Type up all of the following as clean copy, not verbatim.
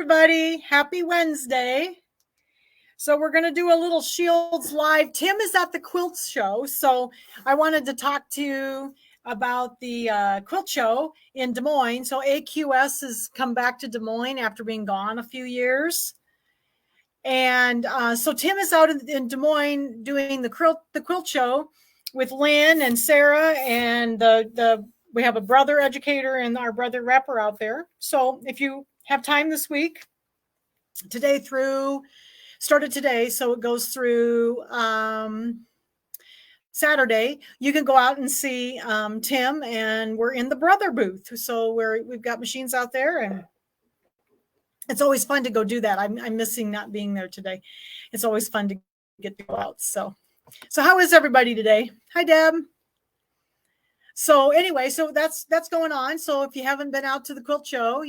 everybody. Happy Wednesday. So we're going to do a little Shields Live. Tim is at the quilt show, so I wanted to talk to you about the quilt show in Des Moines. So AQS has come back to Des Moines after being gone a few years. And so Tim is out in Des Moines doing the quilt show with Lynn and Sarah, and we have a brother educator and our brother rapper out there. So if you have time this week, started today, so it goes through Saturday, you can go out and see Tim, and we're in the brother booth. So we've got machines out there, and it's always fun to go do that. I'm missing not being there today. It's always fun to get to go out. So how is everybody today? Hi, Deb. So anyway, so that's going on. So if you haven't been out to the quilt show,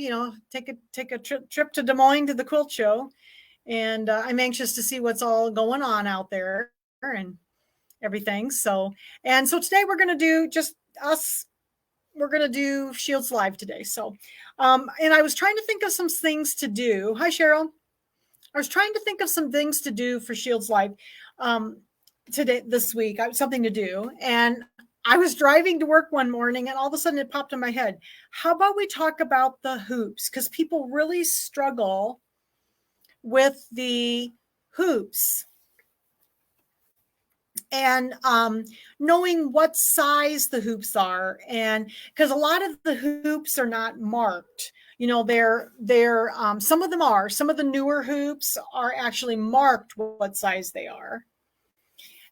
take a trip to Des Moines to the quilt show. And I'm anxious to see what's all going on out there and everything. So today we're going to do just us. We're going to do Shields Live today. So, and I was trying to think of some things to do. Hi, Cheryl. I was trying to think of some things to do for Shields Live this week. I have something to do. And I was driving to work one morning, and all of a sudden it popped in my head. How about we talk about the hoops? Because people really struggle with the hoops, and knowing what size the hoops are, and because a lot of the hoops are not marked. They're some of them are. Some of the newer hoops are actually marked what size they are,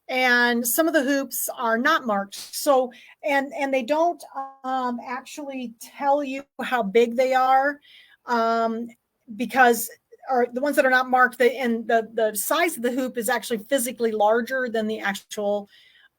and some of the hoops are not marked. So and they don't actually tell you how big they are, because or the ones that are not marked, the size of the hoop is actually physically larger than the actual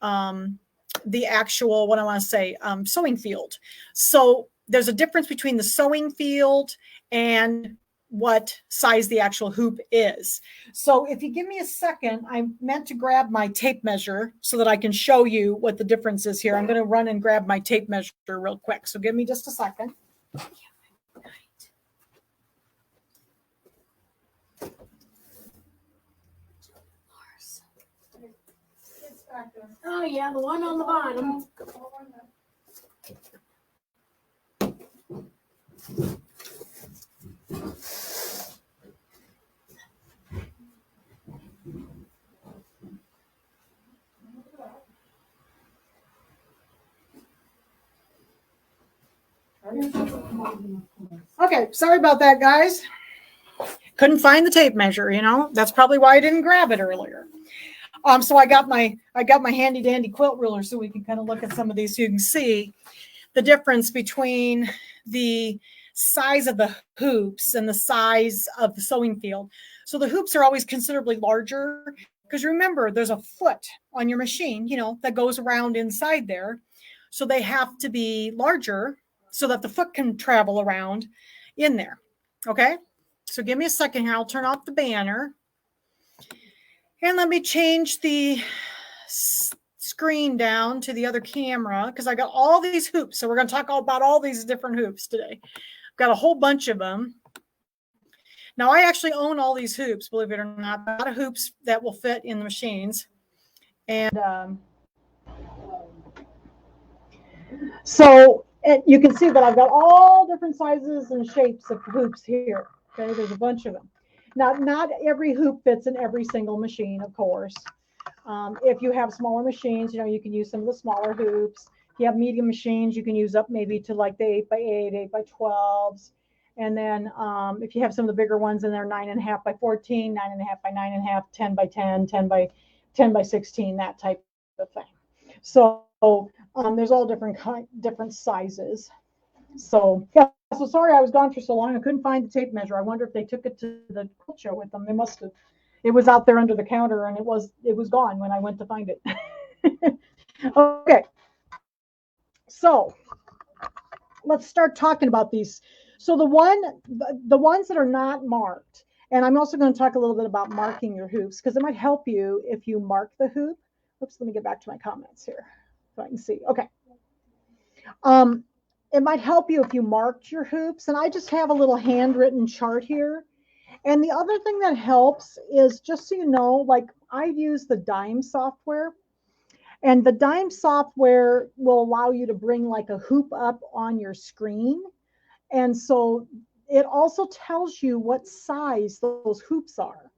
what I want to say, sewing field. So there's a difference between the sewing field and what size the actual hoop is. So if you give me a second, I meant to grab my tape measure so that I can show you what the difference is here. I'm going to run and grab my tape measure real quick. So give me just a second. Oh yeah, the one on the bottom. Okay, sorry about that, guys. Couldn't find the tape measure, That's probably why I didn't grab it earlier. So I got my handy dandy quilt ruler so we can kind of look at some of these so you can see the difference between the size of the hoops and the size of the sewing field. So the hoops are always considerably larger because remember, there's a foot on your machine, that goes around inside there. So they have to be larger so that the foot can travel around in there. Okay. So give me a second here. I'll turn off the banner. And let me change the screen down to the other camera because I got all these hoops. So we're going to talk about all these different hoops today. I've got a whole bunch of them. Now, I actually own all these hoops, believe it or not. A lot of hoops that will fit in the machines. And so you can see that I've got all different sizes and shapes of hoops here. Okay, there's a bunch of them. Now, not every hoop fits in every single machine, of course. If you have smaller machines, you can use some of the smaller hoops. If you have medium machines, you can use up maybe to like the 8x8, 8x12s. And then if you have some of the bigger ones, and they're 9.5 by 14, 9.5 by 9.5, 10 by 10, 10 by 10 by 16, that type of thing. So there's all different sizes. So yeah, so sorry I was gone for so long. I couldn't find the tape measure. I wonder if they took it to the quilt show with them. They must have. It was out there under the counter, and it was gone when I went to find it. Okay. So let's start talking about these. So the ones that are not marked, and I'm also going to talk a little bit about marking your hoops because it might help you if you mark the hoop. Oops, let me get back to my comments here so I can see. Okay. It might help you if you marked your hoops, and I just have a little handwritten chart here And the other thing that helps is, just so you know, like I use the Dime software, and the Dime software will allow you to bring like a hoop up on your screen. And so it also tells you what size those hoops are.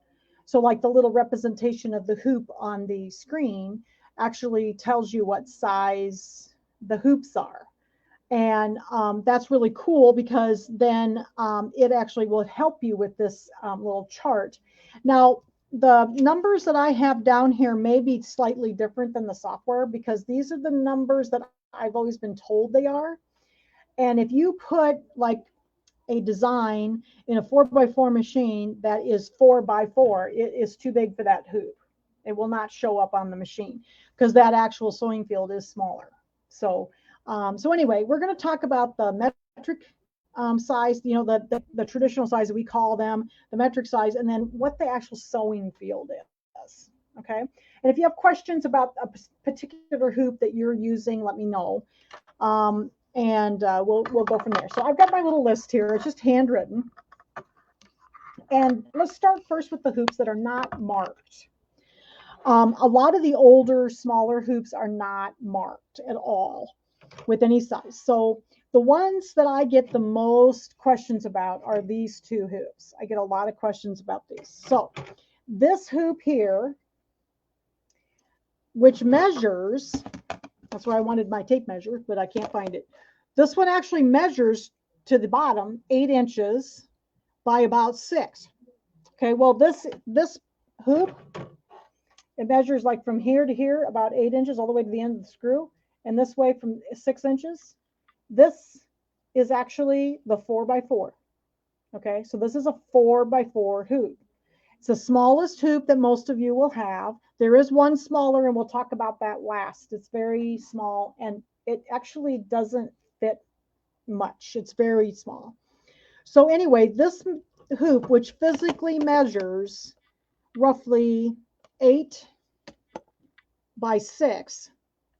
So like the little representation of the hoop on the screen actually tells you what size the hoops are. And that's really cool, because then it actually will help you with this little chart. Now, the numbers that I have down here may be slightly different than the software, because these are the numbers that I've always been told they are. And if you put like a design in a 4x4 machine that is 4x4, it is too big for that hoop. It will not show up on the machine, because that actual sewing field is smaller. So anyway, we're going to talk about the metric size, the traditional size that we call them, the metric size, and then what the actual sewing field is. Okay. And if you have questions about a particular hoop that you're using, let me know. And we'll go from there. So I've got my little list here. It's just handwritten. And let's start first with the hoops that are not marked. A lot of the older, smaller hoops are not marked at all with any size. So the ones that I get the most questions about are these two hoops. I get a lot of questions about these. So this hoop here, which measures, that's where I wanted my tape measure, but I can't find it. This one actually measures to the bottom 8 inches by about 6. Okay, well, this hoop, it measures like from here to here about 8 inches all the way to the end of the screw, and this way from 6 inches. This is actually the 4x4. Okay, so this is a 4x4 hoop. It's the smallest hoop that most of you will have. There is one smaller, and we'll talk about that last. It's very small, and it actually doesn't fit much. It's very small. So anyway, this hoop, which physically measures roughly 8 by 6,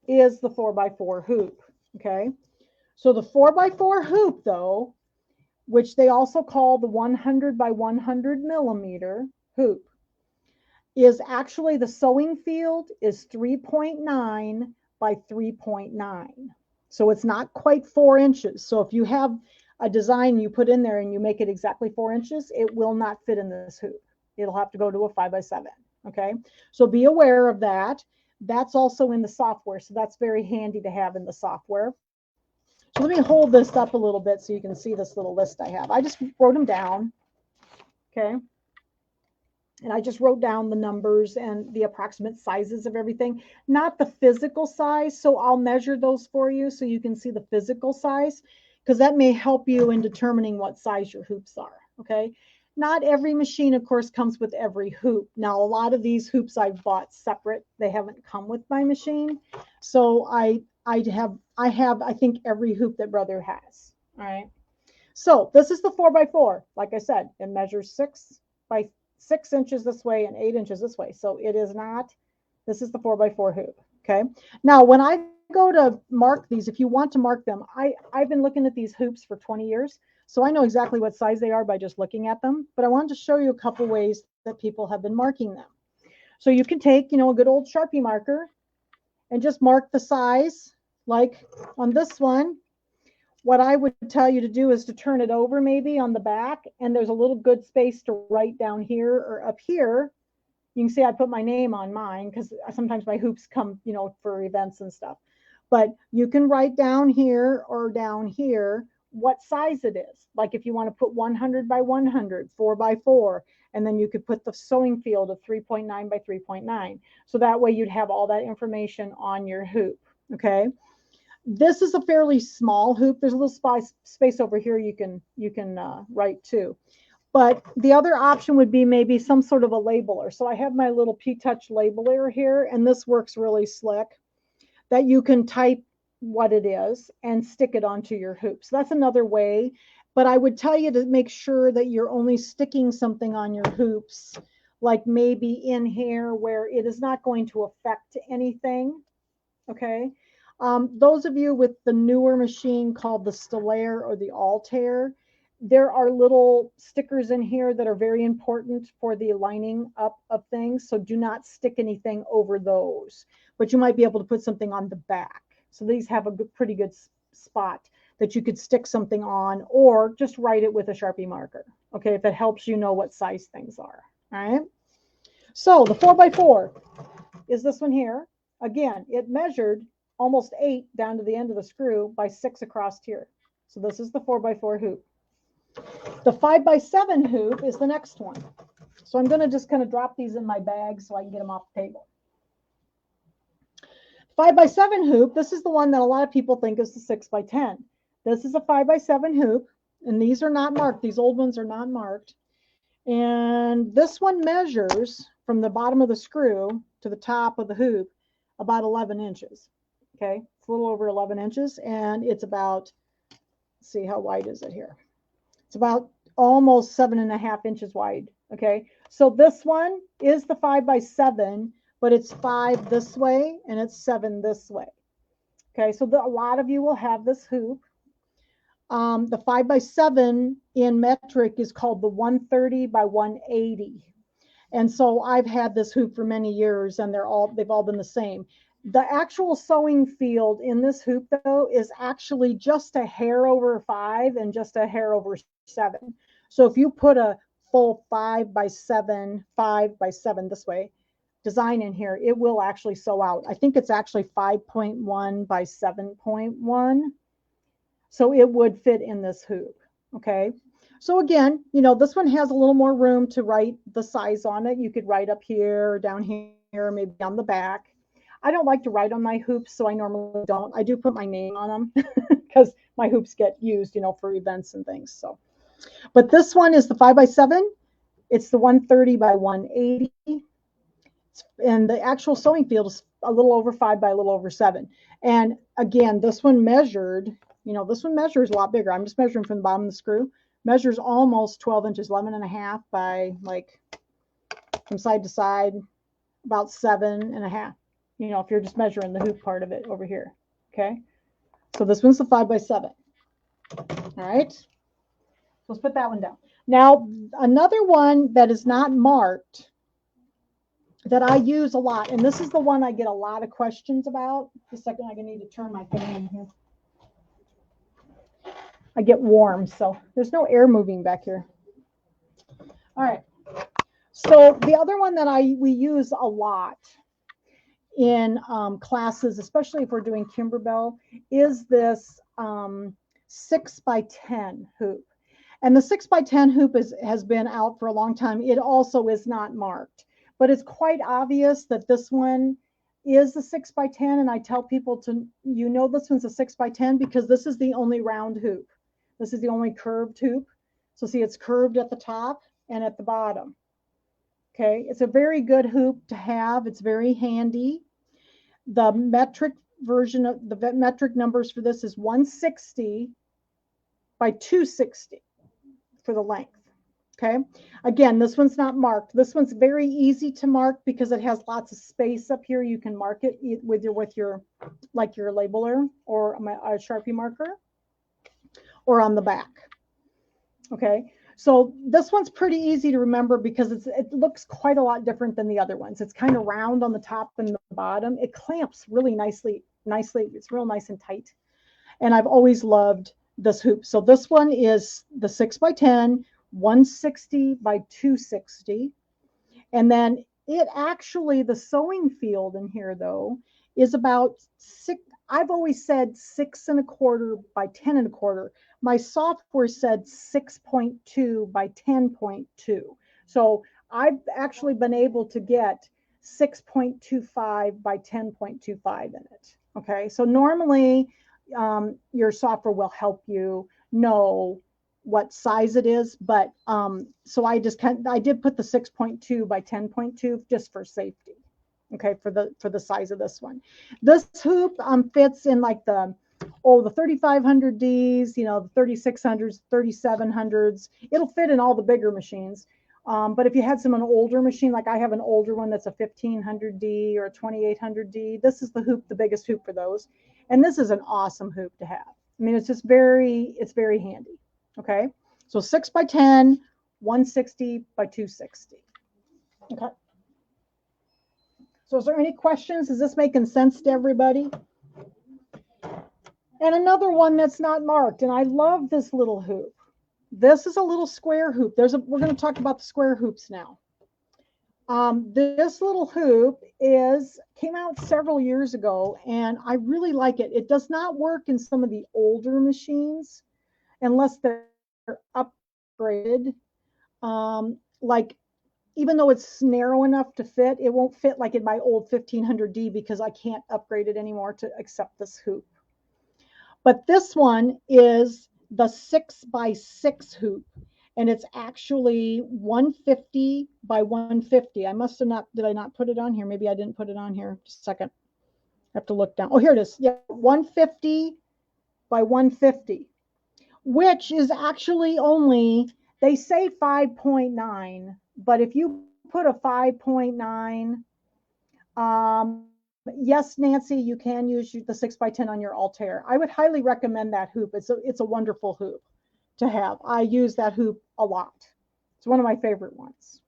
is the 4x4 hoop. Okay, so the 4x4 hoop, though, which they also call the 100 by 100 millimeter hoop, is actually, the sewing field is 3.9 by 3.9. So it's not quite 4 inches. So if you have a design you put in there and you make it exactly 4 inches, it will not fit in this hoop. It'll have to go to a 5x7. Okay, so be aware of that. That's also in the software, so that's very handy to have in the software. So let me hold this up a little bit so you can see this little list I have. I just wrote them down. Okay, and I just wrote down the numbers and the approximate sizes of everything, not the physical size. So I'll measure those for you so you can see the physical size, because that may help you in determining what size your hoops are. Okay, not every machine, of course, comes with every hoop. Now, a lot of these hoops I've bought separate. They haven't come with my machine. So I think every hoop that Brother has. All right. So this is the 4x4. Like I said, it measures 6 by 6 inches this way and 8 inches this way. So it is not, this is the 4x4 hoop. Okay. Now, when I go to mark these, if you want to mark them, I've been looking at these hoops for 20 years. So I know exactly what size they are by just looking at them. But I wanted to show you a couple ways that people have been marking them. So you can take, a good old Sharpie marker and just mark the size. Like on this one, what I would tell you to do is to turn it over maybe on the back, and there's a little good space to write down here or up here. You can see I put my name on mine because sometimes my hoops come, for events and stuff. But you can write down here or down here what size it is. Like if you want to put 100 by 100, 4x4, and then you could put the sewing field of 3.9 by 3.9. So that way you'd have all that information on your hoop. Okay. This is a fairly small hoop. There's a little space over here you can write too. But the other option would be maybe some sort of a labeler. So I have my little P-Touch labeler here, and this works really slick, that you can type what it is and stick it onto your hoop. So that's another way. But I would tell you to make sure that you're only sticking something on your hoops, like maybe in here where it is not going to affect anything. Okay. Those of you with the newer machine called the Stellaire or the Altair, there are little stickers in here that are very important for the lining up of things. So do not stick anything over those, but you might be able to put something on the back. So these have a pretty good spot that you could stick something on, or just write it with a Sharpie marker. Okay, if it helps you know what size things are. All right. So the 4x4 is this one here. Again, it measured almost 8 down to the end of the screw by 6 across here. So this is the 4x4 hoop. The 5x7 hoop is the next one. So I'm going to just kind of drop these in my bag so I can get them off the table. 5x7 hoop, this is the one that a lot of people think is the 6x10. This is a 5x7 hoop, and these are not marked. These old ones are not marked. And this one measures from the bottom of the screw to the top of the hoop about 11 inches. Okay, it's a little over 11 inches, and it's about, let's see, how wide is it here? It's about almost 7.5 inches wide. Okay, so this one is the 5x7, but it's 5 this way and it's 7 this way. Okay, so a lot of you will have this hoop. The 5x7 in metric is called the 130 by 180. And so I've had this hoop for many years, and they've all been the same. The actual sewing field in this hoop, though, is actually just a hair over 5 and just a hair over 7. So if you put a full 5x7 this way design in here, it will actually sew out. I think it's actually 5.1 by 7.1. So it would fit in this hoop. Okay. So again, you know, this one has a little more room to write the size on it. You could write up here or down here, maybe on the back. I don't like to write on my hoops, so I normally don't. I do put my name on them because my hoops get used, you know, for events and things. So, but this one is the 5x7. It's the 130 by 180. And the actual sewing field is a little over 5 by a little over 7. And again, this one measured, you know, this one measures a lot bigger. I'm just measuring from the bottom of the screw. Measures almost 12 inches, 11.5 by, like, from side to side, about 7.5. You know, if you're just measuring the hoop part of it over here. Okay. So this one's the 5x7. All right. Let's put that one down. Now, another one that is not marked that I use a lot, and this is the one I get a lot of questions about. Just a second, I need to turn my fan here. I get warm, so there's no air moving back here. All right. So the other one that we use a lot in classes, especially if we're doing Kimberbell, is this 6x10 hoop. And the 6x10 hoop has been out for a long time. It also is not marked, but it's quite obvious that this one is a 6x10. And I tell people to, you know, this one's a 6x10 because this is the only round hoop. This is the only curved hoop. So see, it's curved at the top and at the bottom. Okay, it's a very good hoop to have. It's very handy. The metric version of the metric numbers for this is 160 by 260 for the length. Okay, again, this one's not marked. This one's very easy to mark because it has lots of space up here. You can mark it with your like your labeler or a Sharpie marker, or on the back. Okay, so this one's pretty easy to remember because it looks quite a lot different than the other ones. It's kind of round on the top and the bottom. It clamps really nicely. It's real nice and tight. And I've always loved this hoop. So this one is the 6x10, 160 by 260. And then it actually, the sewing field in here though, is about 6. I've always said 6.25 by 10.25. My software said 6.2 by 10.2. So I've actually been able to get 6.25 by 10.25 in it. Okay, so normally your software will help you know what size it is, but so I did put the 6.2 by 10.2 just for safety. Okay, for the size of this one. This hoop fits in like the 3500Ds, you know, the 3600s, 3700s. It'll fit in all the bigger machines. But if you had an older machine, like I have an older one that's a 1500D or a 2800D, this is the biggest hoop for those. And this is an awesome hoop to have. I mean, it's very handy. Okay. So 6 by 10, 160 by 260. Okay. So is there any questions? Is this making sense to everybody? And another one that's not marked, and I love this little hoop. This is a little square hoop. We're going to talk about the square hoops now. This little hoop came out several years ago, and I really like it. It does not work in some of the older machines unless they're upgraded. Like, even though it's narrow enough to fit, it won't fit like in my old 1500D because I can't upgrade it anymore to accept this hoop. But this one is the 6 by 6 hoop, and it's actually 150 by 150. I must have not, did I not put it on here? Maybe I didn't put it on here. Just a second. I have to look down. Oh, here it is. Yeah, 150 by 150, which is actually only, they say 5.9, but if you put a 5.9, yes, Nancy, you can use the 6 by 10 on your Altair. I would highly recommend that hoop. It's a wonderful hoop to have. I use that hoop a lot. It's one of my favorite ones.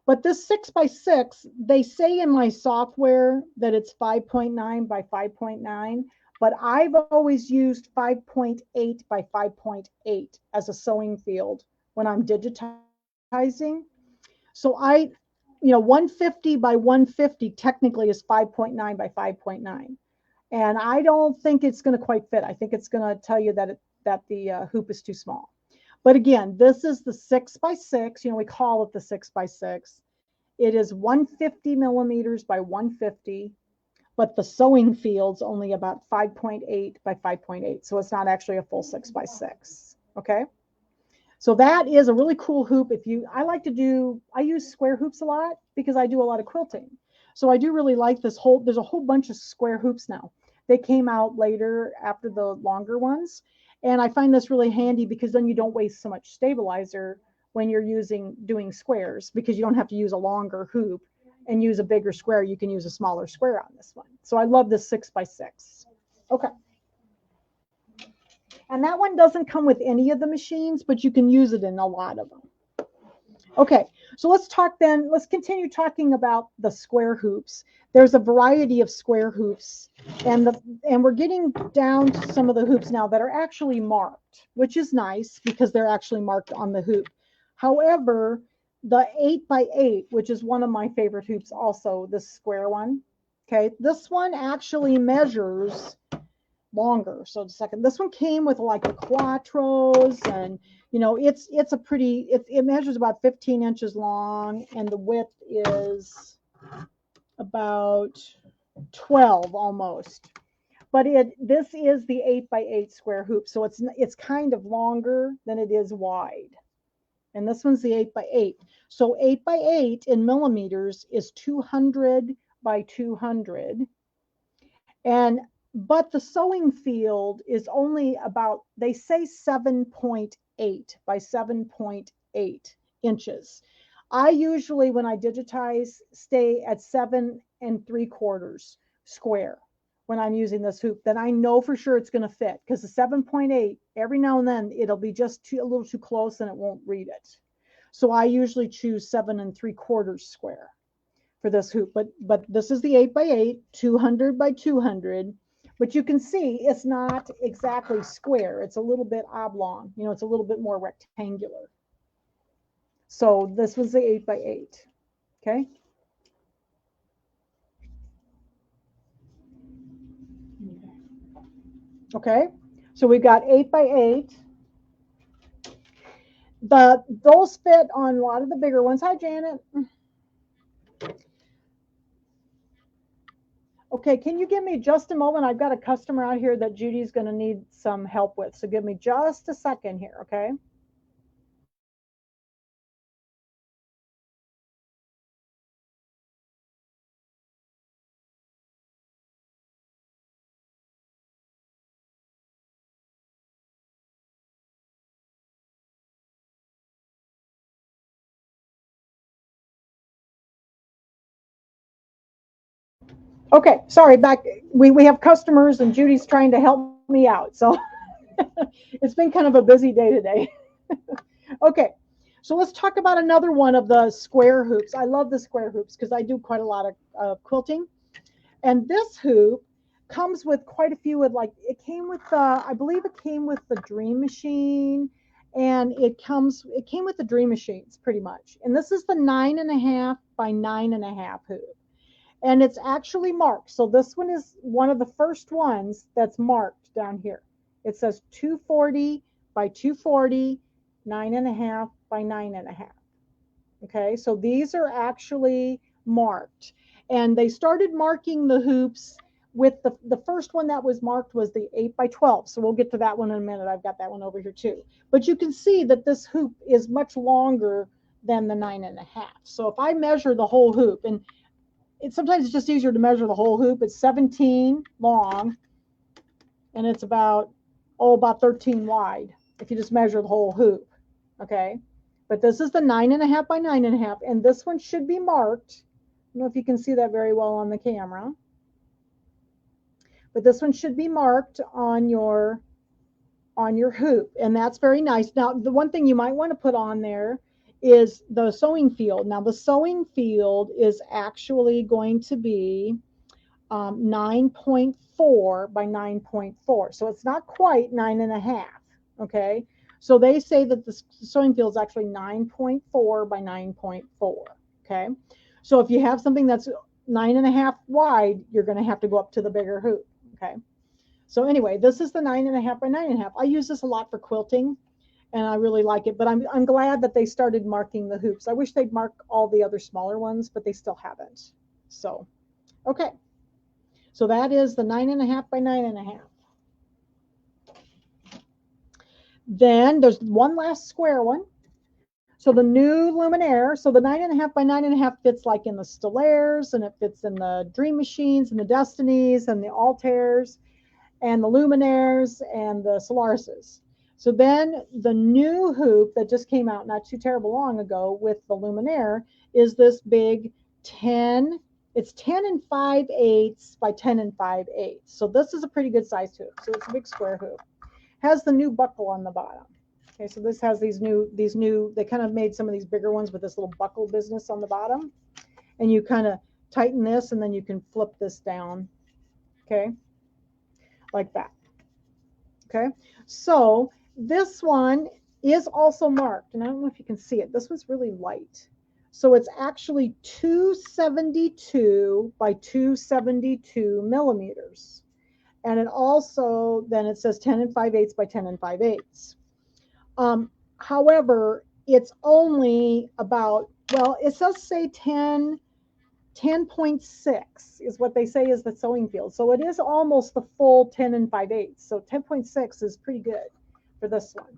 But this 6 by 6, they say in my software that it's 5.9 by 5.9, but I've always used 5.8 by 5.8 as a sewing field when I'm digitizing. So 150 by 150 technically is 5.9 by 5.9. And I don't think it's going to quite fit. I think it's going to tell you that the hoop is too small. But again, this is the 6 by 6. We call it the 6 by 6. It is 150 millimeters by 150, but the sewing field's only about 5.8 by 5.8. So it's not actually a full 6 by 6. Okay. So that is a really cool hoop. I use square hoops a lot because I do a lot of quilting. So I do really like there's a whole bunch of square hoops now. They came out later after the longer ones. And I find this really handy because then you don't waste so much stabilizer when you're doing squares, because you don't have to use a longer hoop and use a bigger square. You can use a smaller square on this one. So I love this 6 by 6. Okay. And that one doesn't come with any of the machines, but you can use it in a lot of them. Okay, so let's continue talking about the square hoops. There's a variety of square hoops, and we're getting down to some of the hoops now that are actually marked, which is nice because they're actually marked on the hoop. However, the 8 by 8, which is one of my favorite hoops also, this square one, okay, this one actually measures longer. So the second, this one came with like the quattros, and it measures about 15 inches long, and the width is about 12 almost. But this is the 8 by 8 square hoop, so it's kind of longer than it is wide. And this one's the 8 by 8. So 8 by 8 in millimeters is 200 by 200. But the sewing field is only about, they say 7.8 by 7.8 inches. I usually, when I digitize, stay at 7 3/4 square when I'm using this hoop. Then I know for sure it's going to fit, because the 7.8, every now and then it'll be just a little too close and it won't read it. So I usually choose 7 3/4 square for this hoop. But this is the 8 by 8, 200 by 200. But you can see it's not exactly square. It's a little bit oblong. It's a little bit more rectangular. So this was the 8 by 8. Okay. Okay. So we've got 8 by 8. Those fit on a lot of the bigger ones. Hi, Janet. Okay, can you give me just a moment? I've got a customer out here that Judy's going to need some help with. So give me just a second here, okay? Okay, sorry, back. We have customers and Judy's trying to help me out. So it's been kind of a busy day today. Okay, so let's talk about another one of the square hoops. I love the square hoops because I do quite a lot of quilting. And this hoop comes with quite a few. With like, it came with the, I believe it came with the Dream Machine, and it came with the Dream Machines pretty much. And this is the 9.5 by 9.5 hoop, and it's actually marked. So this one is one of the first ones that's marked down here. It says 240 by 240, 9.5 by 9.5. Okay, so these are actually marked. And they started marking the hoops with the first one that was marked was the 8 by 12. So we'll get to that one in a minute. I've got that one over here too. But you can see that this hoop is much longer than the 9.5. So if I measure the whole hoop, and sometimes it's just easier to measure the whole hoop. It's 17 long, and it's about 13 wide if you just measure the whole hoop. Okay, but this is the 9.5 by 9.5, and this one should be marked. I don't know if you can see that very well on the camera, but this one should be marked on your hoop, and that's very nice. Now, the one thing you might want to put on there is the sewing field. Now, the sewing field is actually going to be 9.4 by 9.4. So it's not quite 9.5. Okay. So they say that the sewing field is actually 9.4 by 9.4. Okay. So if you have something that's 9.5 wide, you're going to have to go up to the bigger hoop. Okay. So anyway, this is the 9.5 by 9.5. I use this a lot for quilting, and I really like it, but I'm glad that they started marking the hoops. I wish they'd mark all the other smaller ones, but they still haven't. So, okay. So that is the 9.5 by 9.5. Then there's one last square one. So the new Luminaire, so the 9.5 by 9.5 fits like in the Stellaires, and it fits in the Dream Machines and the Destinies and the Altairs and the Luminaires and the Solarises. So then the new hoop that just came out not too terrible long ago with the Luminaire is this big 10. It's 10 and 5/8 by 10 and 5/8. So this is a pretty good sized hoop. So it's a big square hoop. Has the new buckle on the bottom. Okay, so this has these new, they kind of made some of these bigger ones with this little buckle business on the bottom. And you kind of tighten this, and then you can flip this down. Okay, like that. Okay, so this one is also marked, and I don't know if you can see it. This one's really light. So it's actually 272 by 272 millimeters. And it also, then it says 10 and 5/8 by 10 and 5/8. However, it's only about, well, it does say 10.6 is what they say is the sewing field. So it is almost the full 10 and 5/8. So 10.6 is pretty good for this one.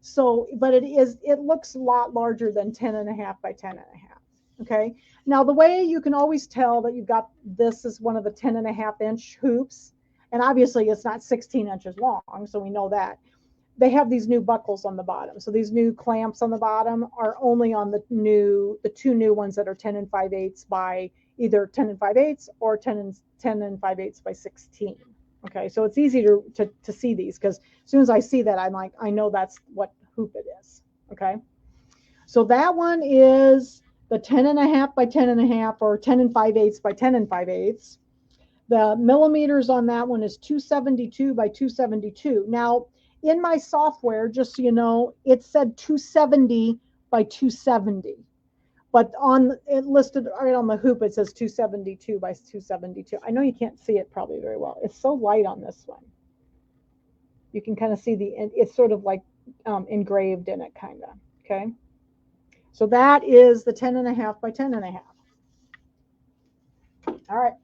So, but it looks a lot larger than 10.5 by 10.5. Okay. Now, the way you can always tell that you've got this is one of the 10.5-inch hoops, and obviously it's not 16 inches long, so we know that. They have these new buckles on the bottom. So these new clamps on the bottom are only on the two new ones that are 10 and 5/8 by either 10 and 5/8 or 10 and 5/8 by 16. Okay, so it's easy to see these, because as soon as I see that, I'm like, I know that's what hoop it is. Okay, so that one is the 10.5 by 10.5 or 10 and 5/8 by 10 and 5/8. The millimeters on that one is 272 by 272. Now, in my software, just so you know, it said 270 by 270. But on it listed right on the hoop, it says 272 by 272. I know you can't see it probably very well. It's so light on this one. You can kind of see it's sort of like engraved in it, kind of. Okay. So that is the 10.5 by 10.5. All right.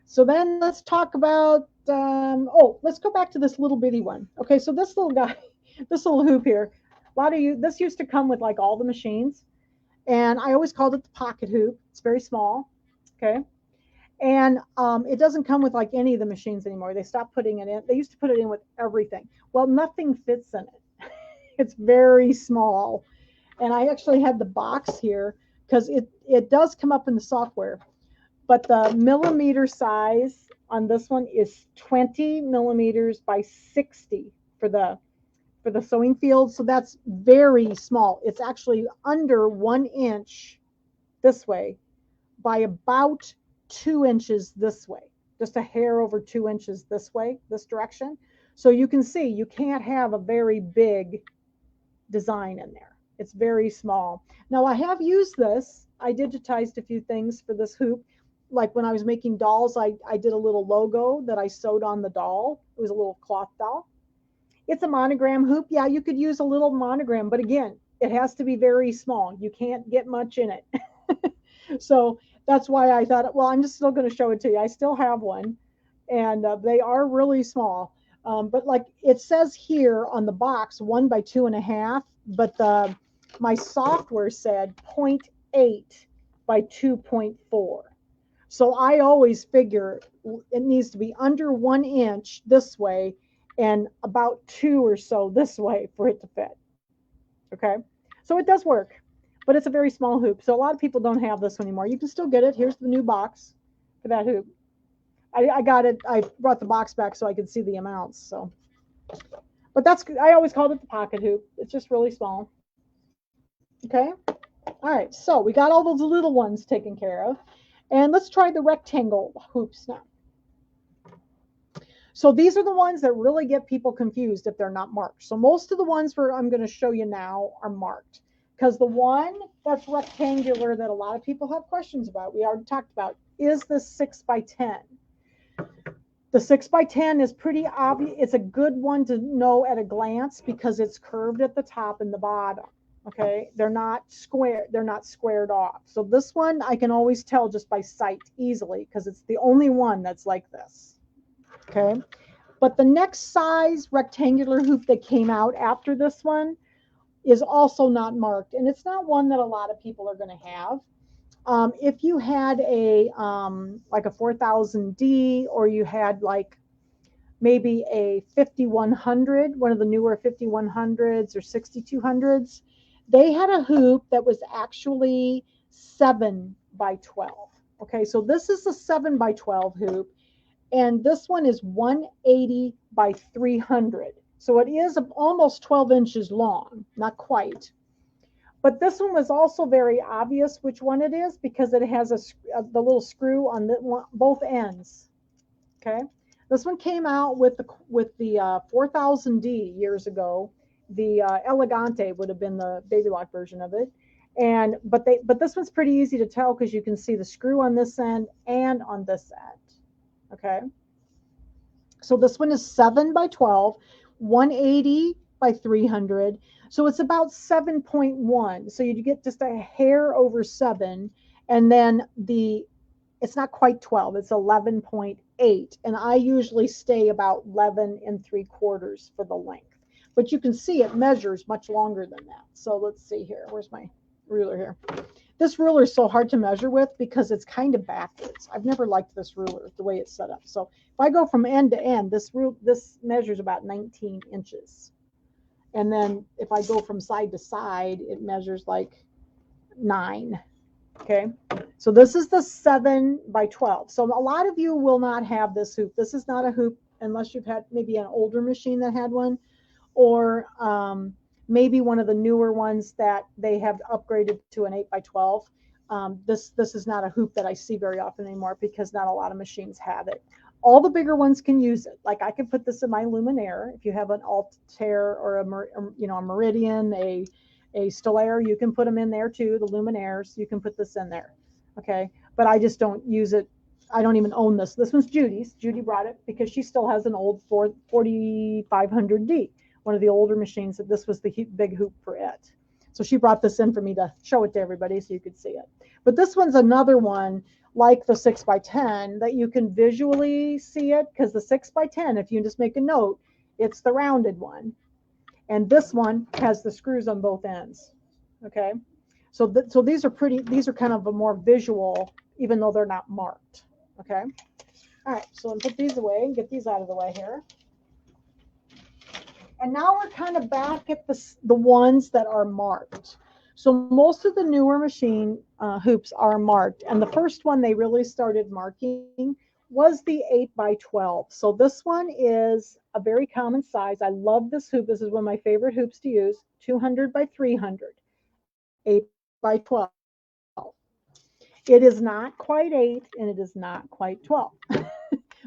So then let's talk about, let's go back to this little bitty one. Okay, so this little guy, this little hoop here, this used to come with like all the machines, and I always called it the pocket hoop. It's very small, okay? And it doesn't come with like any of the machines anymore. They stopped putting it in. They used to put it in with everything. Well, nothing fits in it. It's very small. And I actually had the box here because it does come up in the software. But the millimeter size on this one is 20 millimeters by 60 for for the sewing field. So that's very small. It's actually under 1 inch this way by about 2 inches this way, just a hair over 2 inches this way, this direction. So you can see you can't have a very big design in there. It's very small. Now I have used this. I digitized a few things for this hoop. Like when I was making dolls, I did a little logo that I sewed on the doll. It was a little cloth doll. It's a monogram hoop. Yeah, you could use a little monogram, but again, it has to be very small. You can't get much in it. So that's why I thought, well, I'm just still going to show it to you. I still have one, and they are really small. But like it says here on the box, 1 by 2.5, but my software said 0.8 by 2.4. So I always figure it needs to be under 1 inch this way and about 2 or so this way for it to fit. Okay, so it does work, but it's a very small hoop. So a lot of people don't have this anymore. You can still get it. Here's the new box for that hoop. I got it. I brought the box back so I could see the amounts. So, but I always called it the pocket hoop. It's just really small. Okay. All right. So we got all those little ones taken care of, and let's try the rectangle hoops now. So these are the ones that really get people confused if they're not marked. So most of the ones I'm going to show you now are marked, because the one that's rectangular that a lot of people have questions about, we already talked about, is the 6 by 10. The 6 by 10 is pretty obvious. It's a good one to know at a glance because it's curved at the top and the bottom. Okay, they're not square. They're not squared off. So this one I can always tell just by sight easily because it's the only one that's like this. Okay, but the next size rectangular hoop that came out after this one is also not marked, and it's not one that a lot of people are going to have. If you had a like a 4000D, or you had like maybe a 5100, one of the newer 5100s or 6200s, they had a hoop that was actually 7 by 12. Okay, so this is a 7 by 12 hoop, and this one is 180 by 300. So it is almost 12 inches long, not quite. But this one was also very obvious which one it is because it has the little screw on both ends. Okay, this one came out with the 4000D years ago. The Elegante would have been the baby lock version of it, but this one's pretty easy to tell because you can see the screw on this end and on this end. Okay, so this one is 7 by 12, 180 by 300. So it's about 7.1. So you get just a hair over 7, and then it's not quite 12. It's 11.8, and I usually stay about 11 3/4 for the length. But you can see it measures much longer than that. So let's see here. Where's my ruler here? This ruler is so hard to measure with because it's kind of backwards. I've never liked this ruler, the way it's set up. So if I go from end to end, this measures about 19 inches. And then if I go from side to side, it measures like 9. Okay, so this is the 7 by 12. So a lot of you will not have this hoop. This is not a hoop unless you've had maybe an older machine that had one, or maybe one of the newer ones that they have upgraded to an 8 by 12. This is not a hoop that I see very often anymore because not a lot of machines have it. All the bigger ones can use it. Like I can put this in my Luminaire. If you have an Altair or a Meridian, a Stellaire, you can put them in there too. The Luminaires, you can put this in there. Okay, but I just don't use it. I don't even own this. This one's Judy's. Judy brought it because she still has an old 4500D, one of the older machines. That this was the big hoop for it. So she brought this in for me to show it to everybody so you could see it. But this one's another one like the 6 by 10 that you can visually see it, because the 6 by 10, if you just make a note, it's the rounded one. And this one has the screws on both ends. Okay, so these are kind of a more visual, even though they're not marked. Okay, all right, so I'll put these away and get these out of the way here. And now we're kind of back at the ones that are marked. So most of the newer machine hoops are marked, and the first one they really started marking was the 8x12. So this one is a very common size. I love this hoop. This is one of my favorite hoops to use. 200 by 300, 8x12. It is not quite 8 and it is not quite 12.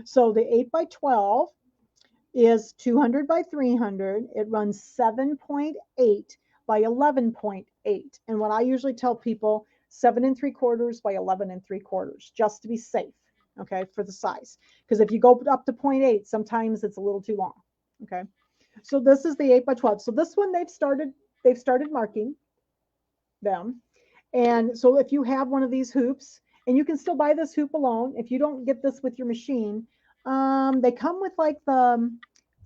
So the 8x12 is 200 by 300. It runs 7.8 by 11.8. And what I usually tell people, 7 3/4 by 11 3/4, just to be safe, okay, for the size. Because if you go up to 0.8, sometimes it's a little too long, okay. So this is the 8x12. So this one they've started marking them. And so if you have one of these hoops, and you can still buy this hoop alone if you don't get this with your machine. They come with like the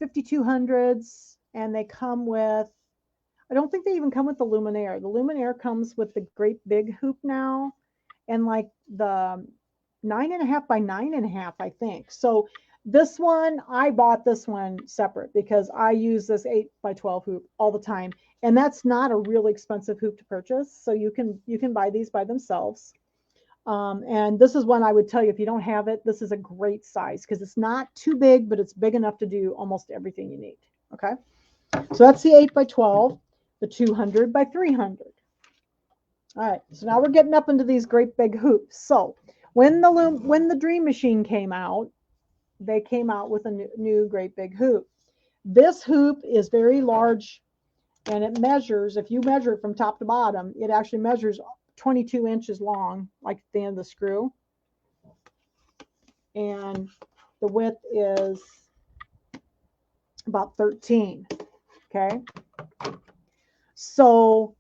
5200s, and they come with, I don't think they even come with the Luminaire. The Luminaire comes with the great big hoop now, and like the 9.5 by 9.5, I think. So this one, I bought this one separate because I use this 8x12 hoop all the time. And that's not a really expensive hoop to purchase. So you can buy these by themselves. And this is one I would tell you, if you don't have it, this is a great size because it's not too big, but it's big enough to do almost everything you need. Okay. So that's the 8x12, the 200 by 300. All right. So now we're getting up into these great big hoops. So when the Dream Machine came out, they came out with a new great big hoop. This hoop is very large, and it measures, if you measure it from top to bottom, it actually measures 22 inches long, like the end of the screw. And the width is about 13. Okay. So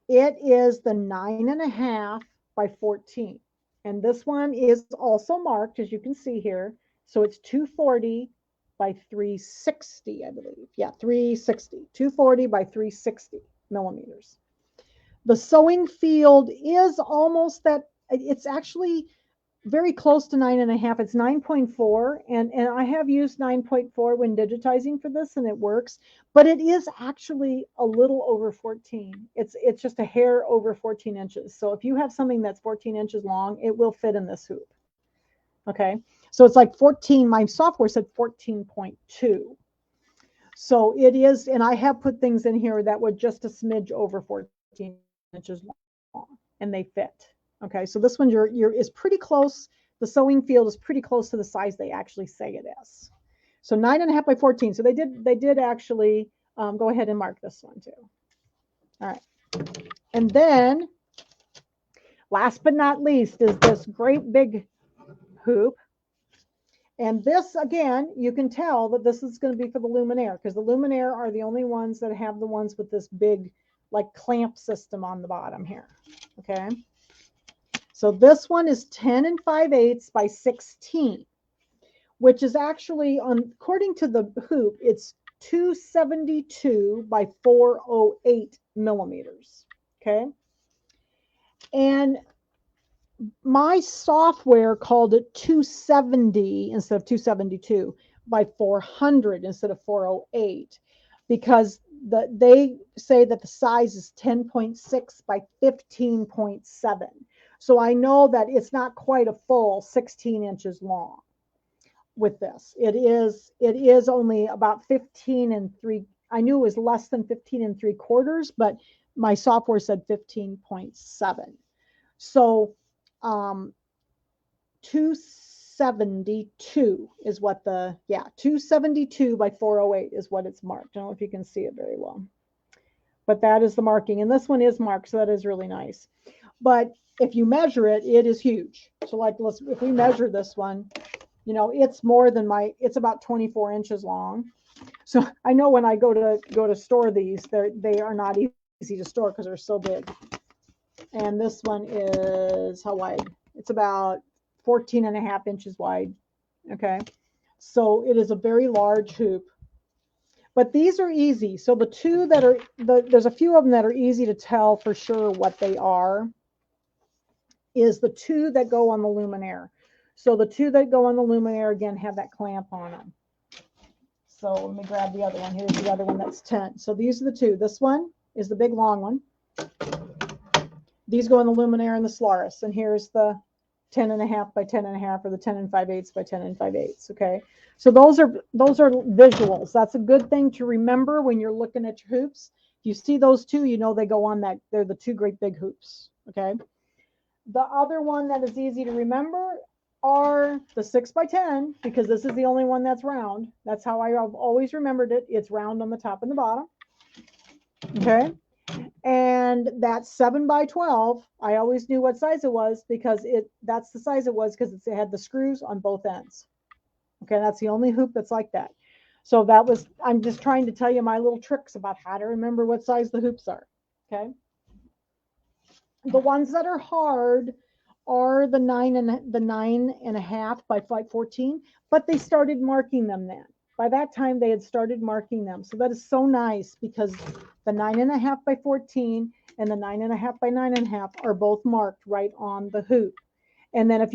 it is the 9.5 by 14. And this one is also marked, as you can see here. So it's 240 by 360, I believe. Yeah, 360. 240 by 360 millimeters. The sewing field is almost that, it's actually very close to 9.5. It's 9.4, and I have used 9.4 when digitizing for this, and it works. But it is actually a little over 14. It's just a hair over 14 inches. So if you have something that's 14 inches long, it will fit in this hoop. Okay, so it's like 14. My software said 14.2. So it is, and I have put things in here that were just a smidge over 14 inches long, and they fit. Okay, so this one is pretty close. The sewing field is pretty close to the size they actually say it is. So 9.5 by 14. So they did actually go ahead and mark this one too. All right, and then last but not least is this great big hoop. And this, again, you can tell that this is going to be for the Luminaire, because the Luminaire are the only ones that have the ones with this big, like, clamp system on the bottom here. Okay. So this one is 10 5/8 by 16, which is actually, according to the hoop, it's 272 by 408 millimeters. Okay. And my software called it 270 instead of 272 by 400 instead of 408, because they say that the size is 10.6 by 15.7. So I know that it's not quite a full 16 inches long with this. It is only about 15 3. I knew it was less than 15 3/4, but my software said 15.7. So 272 is what 272 by 408 is what it's marked. I don't know if you can see it very well, but that is the marking. And this one is marked, so that is really nice. But if you measure it, it is huge. So like, if we measure this one, it's more than it's about 24 inches long. So I know when I go to store these, they are not easy to store because they're so big. And this one is, how wide? It's about 14.5 inches wide. Okay. So it is a very large hoop. But these are easy. So the two that are, there's a few of them that are easy to tell for sure what they are, is the two that go on the Luminaire. So the two that go on the Luminaire, again, have that clamp on them. So let me grab the other one. Here's the other one that's 10. So these are the two. This one is the big long one. These go in the Luminaire and the Solaris. And here's the 10.5 by 10.5, or the 10 5/8 by 10 5/8. Okay, so those are visuals. That's a good thing to remember when you're looking at your hoops. If you see those two, you know they go on that. They're the two great big hoops. Okay, the other one that is easy to remember are the 6 by 10, because this is the only one that's round. That's how I've always remembered it. It's round on the top and the bottom. Okay. And that 7 by 12, I always knew what size it was, because that's the size it was, because it had the screws on both ends. Okay, that's the only hoop that's like that. So that was, I'm just trying to tell you my little tricks about how to remember what size the hoops are. Okay. The ones that are hard are the 9.5 by 5/14, but they started marking them then. By that time, they had started marking them. So that is so nice, because the 9.5 by 14 and the 9.5 by 9.5 are both marked right on the hoop. And then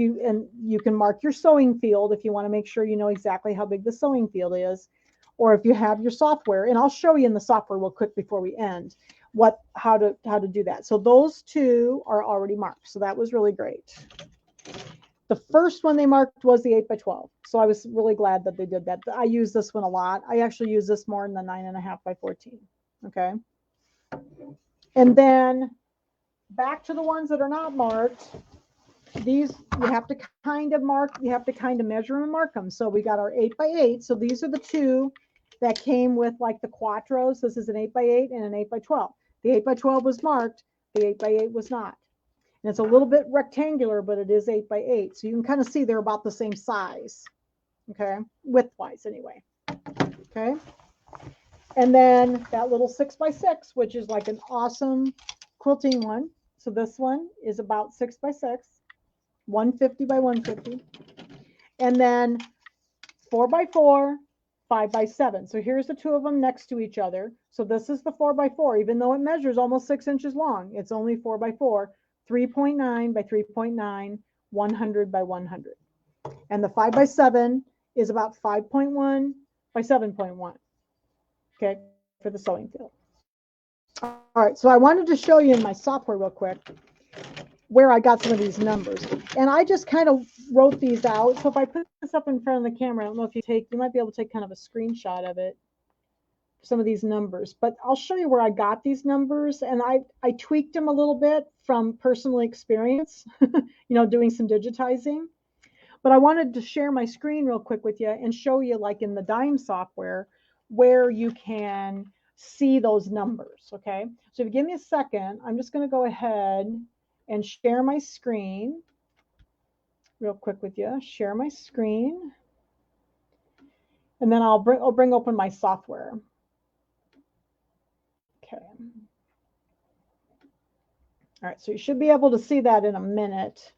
you can mark your sewing field if you want to make sure you know exactly how big the sewing field is, or if you have your software. And I'll show you in the software real quick before we end how to do that. So those two are already marked. So that was really great. The first one they marked was the 8 by 12. So I was really glad that they did that. I use this one a lot. I actually use this more in the 9.5 by 14. Okay. And then back to the ones that are not marked. These you have to kind of mark, you have to kind of measure and mark them. So we got our 8 by 8. So these are the two that came with like the quattros. This is an 8 by 8 and an 8 by 12. The 8 by 12 was marked, the 8 by 8 was not. And it's a little bit rectangular, but it is 8 by 8. So you can kind of see they're about the same size. Okay, width-wise anyway. Okay. And then that little 6 by 6, which is like an awesome quilting one. So this one is about 6 by 6. 150 by 150, and then 4 by 4, 5 by 7. So here's the two of them next to each other. So this is the 4 by 4, even though it measures almost 6 inches long. It's only 4 by 4, 3.9 by 3.9, 100 by 100. And the 5 by 7 is about 5.1 by 7.1. Okay, for the sewing field. All right, so I wanted to show you in my software real quick where I got some of these numbers. And I just kind of wrote these out. So if I put this up in front of the camera, I don't know if you might be able to take kind of a screenshot of it, some of these numbers. But I'll show you where I got these numbers. And I tweaked them a little bit from personal experience, doing some digitizing. But I wanted to share my screen real quick with you and show you, like in the Dime software, where you can see those numbers. Okay. So if you give me a second, I'm just going to go ahead and share my screen real quick with you. Share my screen. And then I'll bring open my software. Okay. All right, so you should be able to see that in a minute.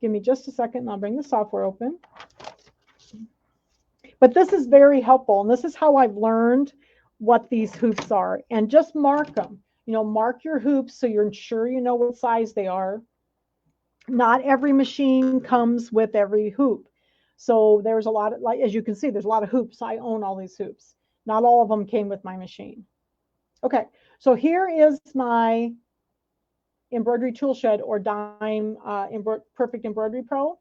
Give me just a second and I'll bring the software open. But this is very helpful, and this is how I've learned what these hoops are. And just mark them. Mark your hoops so you're sure you know what size they are. Not every machine comes with every hoop. So there's a lot of, like, as you can see, there's a lot of hoops. I own all these hoops. Not all of them came with my machine. Okay, so here is my embroidery tool shed, or Dime Perfect Embroidery Pro.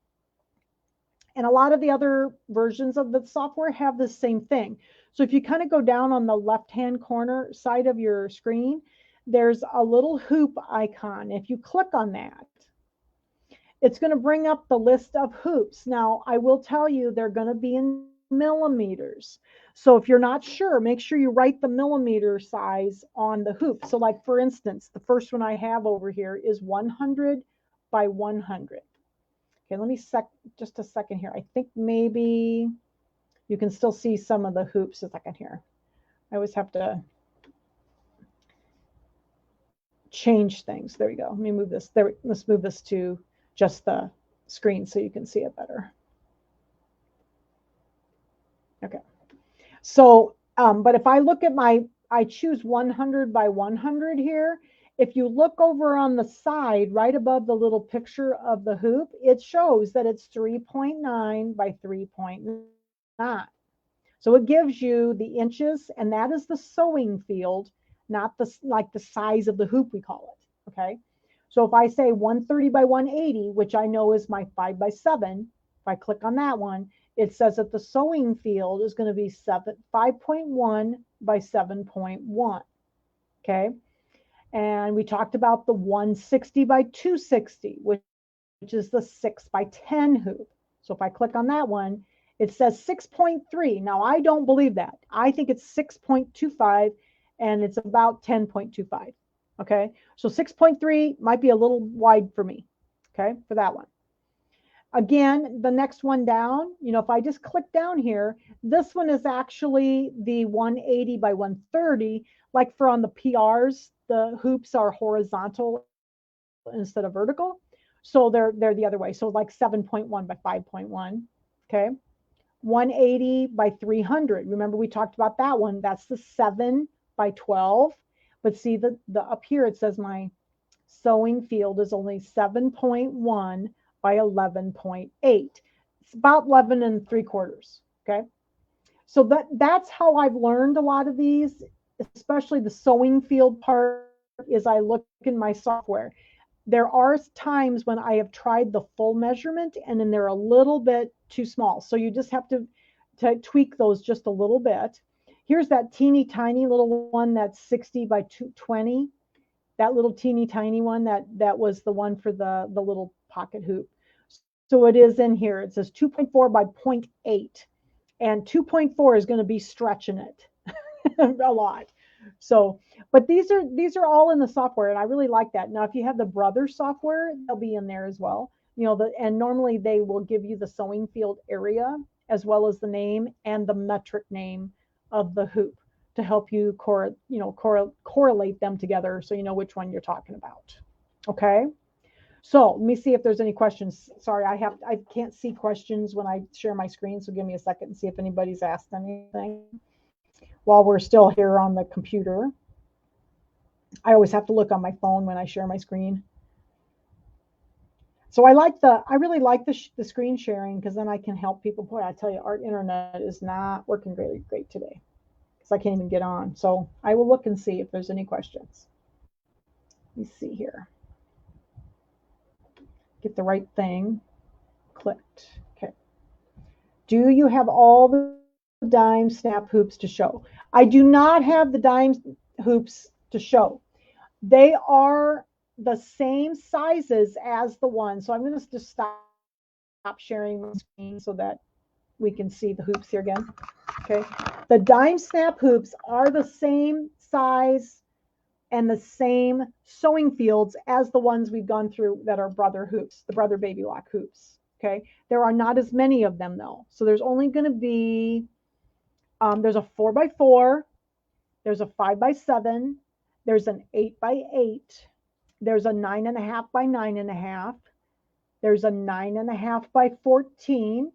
And a lot of the other versions of the software have the same thing. So if you kind of go down on the left-hand corner side of your screen, there's a little hoop icon. If you click on that, it's going to bring up the list of hoops. Now, I will tell you, they're going to be in millimeters. So if you're not sure, make sure you write the millimeter size on the hoop. So like, for instance, the first one I have over here is 100 by 100. Okay, let me just a second here. I think maybe you can still see some of the hoops a second here. I always have to change things. There we go. Let me move this. There, let's move this to just the screen so you can see it better. Okay. So, but if I look at I choose 100 by 100 here. If you look over on the side, right above the little picture of the hoop, it shows that it's 3.9 by 3.9. So it gives you the inches, and that is the sewing field, not the size of the hoop, we call it. Okay. So if I say 130 by 180, which I know is my 5 by 7, if I click on that one, it says that the sewing field is going to be 5.1 by 7.1. Okay. And we talked about the 160 by 260, which is the 6 by 10 hoop. So if I click on that one, it says 6.3. Now, I don't believe that. I think it's 6.25 and it's about 10.25. Okay. So 6.3 might be a little wide for me. Okay. For that one. Again, the next one down, if I just click down here, this one is actually the 180 by 130. Like for on the PRs, the hoops are horizontal instead of vertical. So they're the other way. So like 7.1 by 5.1. Okay. 180 by 300. Remember we talked about that one. That's the 7 by 12. But see the up here it says my sewing field is only 7.1 by 11.8. It's about 11 and 3/4. Okay. So that's how I've learned a lot of these, especially the sewing field part, is I look in my software. There are times when I have tried the full measurement and then they're a little bit too small. So you just have to tweak those just a little bit. Here's that teeny tiny little one that's 60 by 220. That little teeny tiny one that was the one for the little pocket hoop. So it is in here. It says 2.4 by 0.8. And 2.4 is going to be stretching it a lot. So, but these are all in the software, and I really like that. Now, if you have the Brother software, they'll be in there as well. And normally they will give you the sewing field area as well as the name and the metric name of the hoop to help you correlate them together so you know which one you're talking about. Okay. So let me see if there's any questions. Sorry, I can't see questions when I share my screen, so give me a second and see if anybody's asked anything while we're still here on the computer. I always have to look on my phone when I share my screen. So I really like the screen sharing because then I can help people. Boy, I tell you, our internet is not working really great today because I can't even get on. So I will look and see if there's any questions. Let me see here. Get the right thing clicked. Okay. Do you have all the dime snap hoops to show? I do not have the dime hoops to show. They are the same sizes as the one. So I'm going to just stop sharing my screen so that we can see the hoops here again. Okay. The dime snap hoops are the same size and the same sewing fields as the ones we've gone through that are Brother hoops, the Brother Baby Lock hoops. Okay. There are not as many of them though. So there's only going to be, there's a 4x4, there's a 5x7, there's an 8x8, there's a 9.5 by 9.5, there's a 9.5 by 14.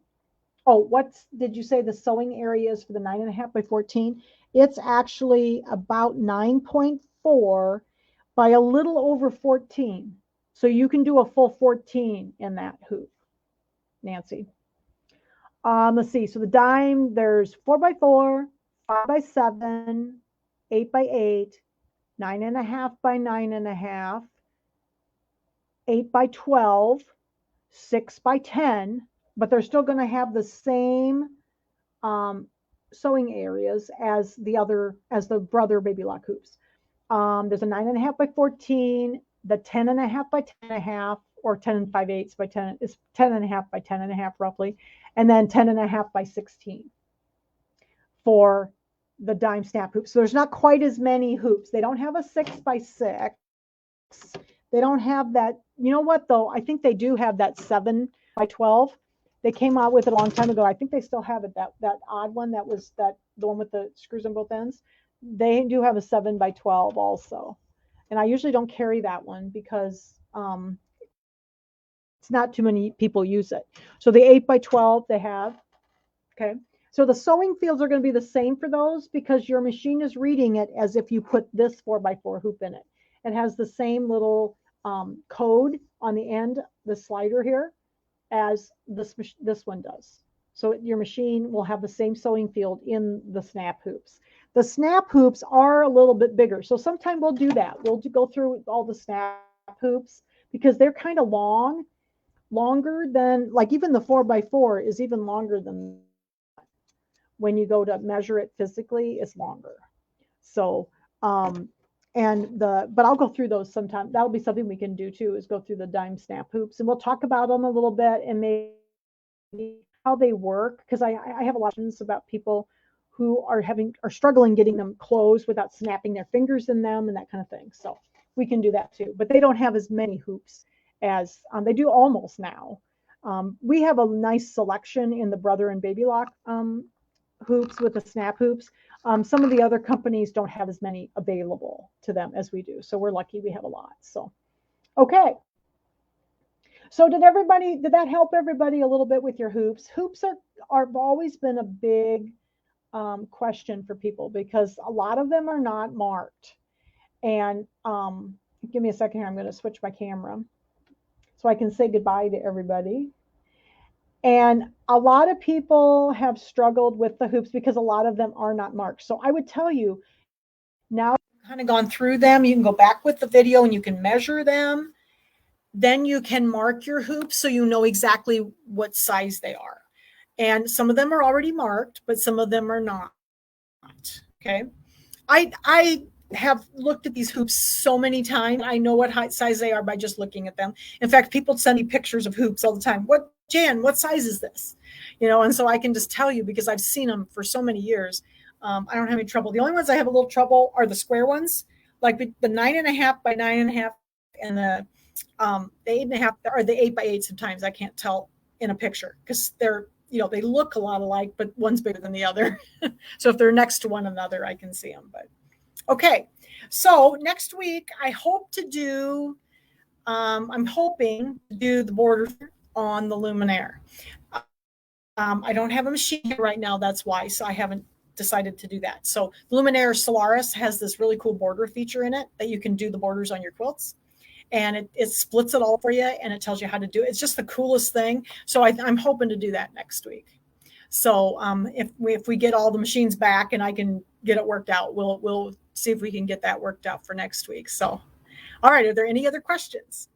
Oh, did you say the sewing area is for the 9.5 by 14? It's actually about 9.4 by a little over 14. So you can do a full 14 in that hoop, Nancy. Let's see. So the dime, there's 4x4, 5x7, 8x8, 9.5 by 9.5, 8x12, 6x10, but they're still going to have the same sewing areas as the Brother Baby Lock hoops. There's a 9.5 by 14, the 10.5 by 10.5, or 10 and 5/8 by 10 is 10.5 by 10.5 roughly, and then 10.5 by 16 for the dime snap hoops. So there's not quite as many hoops. They don't have a 6x6. They don't have that. You know what though? I think they do have that 7x12. They came out with it a long time ago. I think they still have it. That odd one that was the one with the screws on both ends. They do have a 7x12 also, and I usually don't carry that one because it's not too many people use it. So the 8x12 they have. Okay. So the sewing fields are going to be the same for those because your machine is reading it as if you put this 4x4 hoop in it. It has the same little code on the end, the slider here, as this one does. So your machine will have the same sewing field in the snap hoops. The snap hoops are a little bit bigger. So sometime we'll do that. We'll go through all the snap hoops because they're kind of longer than, like, even the 4x4 is even longer than, when you go to measure it physically, it's longer. So, but I'll go through those sometime. That'll be something we can do too, is go through the dime snap hoops, and we'll talk about them a little bit and maybe how they work, because I have a lot of questions about people who are struggling getting them closed without snapping their fingers in them and that kind of thing. So we can do that too, but they don't have as many hoops as they do almost now. We have a nice selection in the Brother and Baby Lock hoops with the snap hoops. Some of the other companies don't have as many available to them as we do. So we're lucky we have a lot. So, okay. So did that help everybody a little bit with your hoops? Hoops have always been a big question for people because a lot of them are not marked. And give me a second here. I'm going to switch my camera so I can say goodbye to everybody. And a lot of people have struggled with the hoops because a lot of them are not marked. So I would tell you, now you've kind of gone through them, you can go back with the video and you can measure them. Then you can mark your hoops so you know exactly what size they are. And some of them are already marked, but some of them are not. Okay. I have looked at these hoops so many times. I know what size they are by just looking at them. In fact, people send me pictures of hoops all the time. Jan, what size is this? And so I can just tell you because I've seen them for so many years. I don't have any trouble. The only ones I have a little trouble are the square ones, like the 9.5 by 9.5 and the 8.5 or the 8x8. Sometimes I can't tell in a picture because they're, they look a lot alike, but one's bigger than the other. So if they're next to one another, I can see them. But okay, so next week I hope to do. I'm hoping to do the border on the luminaire. I don't have a machine here right now. That's why. So I haven't decided to do that. So Luminaire Solaris has this really cool border feature in it that you can do the borders on your quilts. And it splits it all for you and it tells you how to do it. It's just the coolest thing. So I'm hoping to do that next week. So if we get all the machines back and I can get it worked out, we'll see if we can get that worked out for next week. So, all right. Are there any other questions?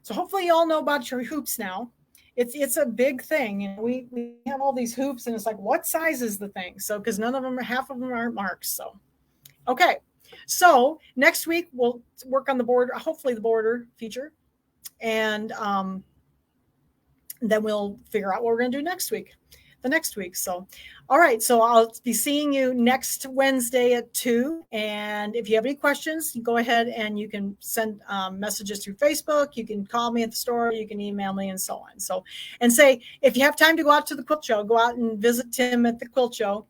So hopefully you all know about your hoops now. It's a big thing. We have all these hoops and it's like, what size is the thing? So, because half of them aren't marked. So, okay. So next week we'll work on the border, hopefully the border feature. And then we'll figure out what we're going to do the next week. So, all right. So I'll be seeing you next Wednesday at 2. And if you have any questions, you go ahead and you can send messages through Facebook. You can call me at the store. You can email me and so on. So, and say, if you have time to go out to the quilt show, go out and visit Tim at the quilt show.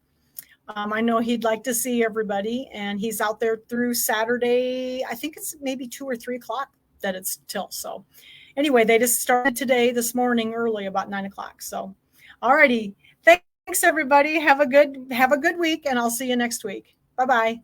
I know he'd like to see everybody, and he's out there through Saturday. I think it's maybe 2 or 3 o'clock that it's till. So anyway, they just started this morning early, about 9 o'clock. So, all righty. Thanks everybody. Have a good week, and I'll see you next week. Bye-bye.